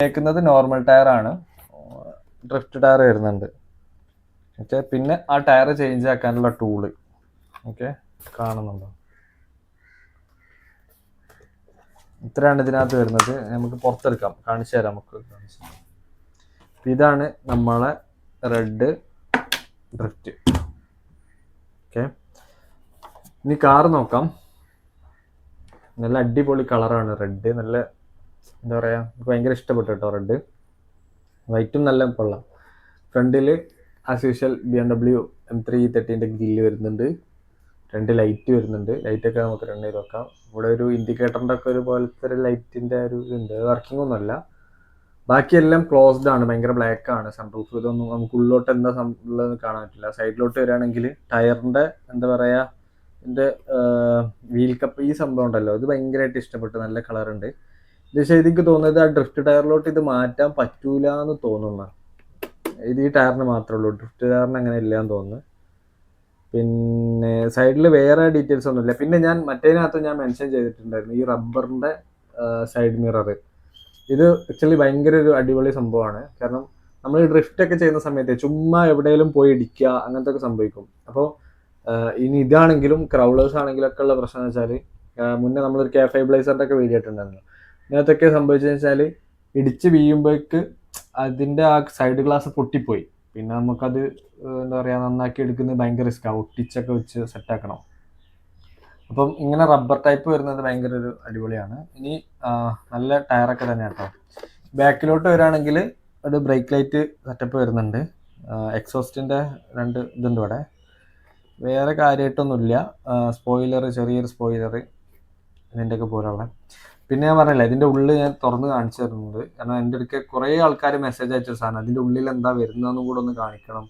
കേൾക്കുന്നത് normal ടയറാണ്, drift tyre വരുന്നുണ്ട്. Okay, പിന്നെ ആ ടയർ ചേഞ്ച് ആക്കാനുള്ള ടൂള് ഓക്കെ കാണുന്നുണ്ടോ? ഇത്രയാണ് ഇതിനകത്ത് വരുന്നത്. നമുക്ക് പുറത്തെടുക്കാം, കാണിച്ചു തരാം. ഇതാണ് നമ്മളെ റെഡ് ഡ്രിഫ്റ്റ്. ഓക്കെ, ഇനി കാറ് നോക്കാം. നല്ല അടിപൊളി കളറാണ് റെഡ്. നല്ല എന്താ പറയുക, എനിക്ക് ഭയങ്കര ഇഷ്ടപ്പെട്ടു കേട്ടോ റെഡ്. വൈറ്റും നല്ല കൊള്ളാം. ഫ്രണ്ടിൽ as usual BMW M330 grill വരുന്നുണ്ട്. 2 ലൈറ്റ് വരുന്നുണ്ട്. ലൈറ്റൊക്കെ നമുക്ക് റൺ ചെയ്ത് നോക്കാം. ഇവിടെ ഒരു ഇൻഡിക്കേറ്ററിൻ്റെ ഒക്കെ ഒരു പോലത്തെ ഒരു ലൈറ്റിൻ്റെ ഒരു ഇതുണ്ട്. വർക്കിംഗ് ഒന്നുമല്ല. ബാക്കിയെല്ലാം ക്ലോസ്ഡ് ആണ്, ഭയങ്കര ബ്ലാക്ക് ആണ്. സൺറൂഫ് ഇതൊന്നും നമുക്ക് ഉള്ളോട്ട് എന്താ ഉള്ളതെന്ന് കാണാൻ പറ്റില്ല. സൈഡിലോട്ട് വരികയാണെങ്കിൽ ടയറിൻ്റെ എന്താ പറയുക, ഇതിൻ്റെ വീൽ കപ്പ് ഈ സംഭവം ഉണ്ടല്ലോ, ഇത് ഭയങ്കരമായിട്ട് ഇഷ്ടപ്പെട്ടു. നല്ല കളറുണ്ട്. ഇത് ശരിക്ക് തോന്നുന്നത് ആ ഡ്രിഫ്റ്റ് ടയറിലോട്ട് ഇത് മാറ്റാൻ പറ്റൂല എന്ന് തോന്നുന്നു. ഇത് ഈ ടയറിന് മാത്രമേ ഉള്ളൂ, ഡ്രിഫ്റ്റ് ടയറിന് അങ്ങനെ ഇല്ലയെന്ന് തോന്നുന്നു. പിന്നെ സൈഡിൽ വേറെ ഡീറ്റെയിൽസ് ഒന്നുമില്ല. പിന്നെ ഞാൻ മറ്റേതിനകത്ത് ഞാൻ മെൻഷൻ ചെയ്തിട്ടുണ്ടായിരുന്നു ഈ റബ്ബറിൻ്റെ സൈഡ് മിറർ. ഇത് ആക്ച്വലി ഭയങ്കര ഒരു അടിപൊളി സംഭവമാണ്. കാരണം നമ്മൾ ഡ്രിഫ്റ്റ് ഒക്കെ ചെയ്യുന്ന സമയത്ത് ചുമ്മാ എവിടെയെങ്കിലും പോയി ഇടിക്കുക അങ്ങനത്തെ ഒക്കെ സംഭവിക്കും. അപ്പോൾ ഇനി ഇതാണെങ്കിലും ക്രൗളേഴ്സ് ആണെങ്കിലും ഒക്കെ ഉള്ള പ്രശ്നം എന്ന് വെച്ചാൽ, മുന്നേ നമ്മളൊരു K5 ബ്ലേസറിൻ്റെ ഒക്കെ വീഡിയോ ഇട്ടുണ്ടായിരുന്നു. ഇതിനകത്തൊക്കെ സംഭവിച്ചതെന്ന് വെച്ചാൽ ഇടിച്ച് വീഴുമ്പോഴേക്ക് അതിൻ്റെ ആ സൈഡ് ഗ്ലാസ് പൊട്ടിപ്പോയി. പിന്നെ നമുക്കത് എന്താ പറയുക, നന്നാക്കി എടുക്കുന്നത് ഭയങ്കര റിസ്ക്കാണ്. ഒട്ടിച്ചൊക്കെ വെച്ച് സെറ്റാക്കണം. അപ്പം ഇങ്ങനെ റബ്ബർ ടൈപ്പ് വരുന്നത് ഭയങ്കര ഒരു അടിപൊളിയാണ്. ഇനി നല്ല ടയറൊക്കെ തന്നെ കേട്ടോ. ബാക്കിലോട്ട് വരികയാണെങ്കിൽ ഒരു ബ്രേക്ക് ലൈറ്റ് സെറ്റപ്പ് വരുന്നുണ്ട്. എക്സോസ്റ്റിൻ്റെ 2 ഇതുണ്ട് ഇവിടെ. വേറെ കാര്യമായിട്ടൊന്നുമില്ല. സ്പോയിലർ, ചെറിയൊരു സ്പോയിലർ ഇതിൻ്റെയൊക്കെ പോലുള്ള. പിന്നെ ഞാൻ പറഞ്ഞില്ല, ഇതിൻ്റെ ഉള്ളിൽ ഞാൻ തുറന്ന് കാണിച്ചു തരുന്നുണ്ട്. കാരണം എൻ്റെ അടുക്ക് കുറേ ആൾക്കാർ മെസ്സേജ് അയച്ച സാധനം, അതിൻ്റെ ഉള്ളിൽ എന്താ വരുന്നതെന്നും കൂടെ ഒന്ന് കാണിക്കണം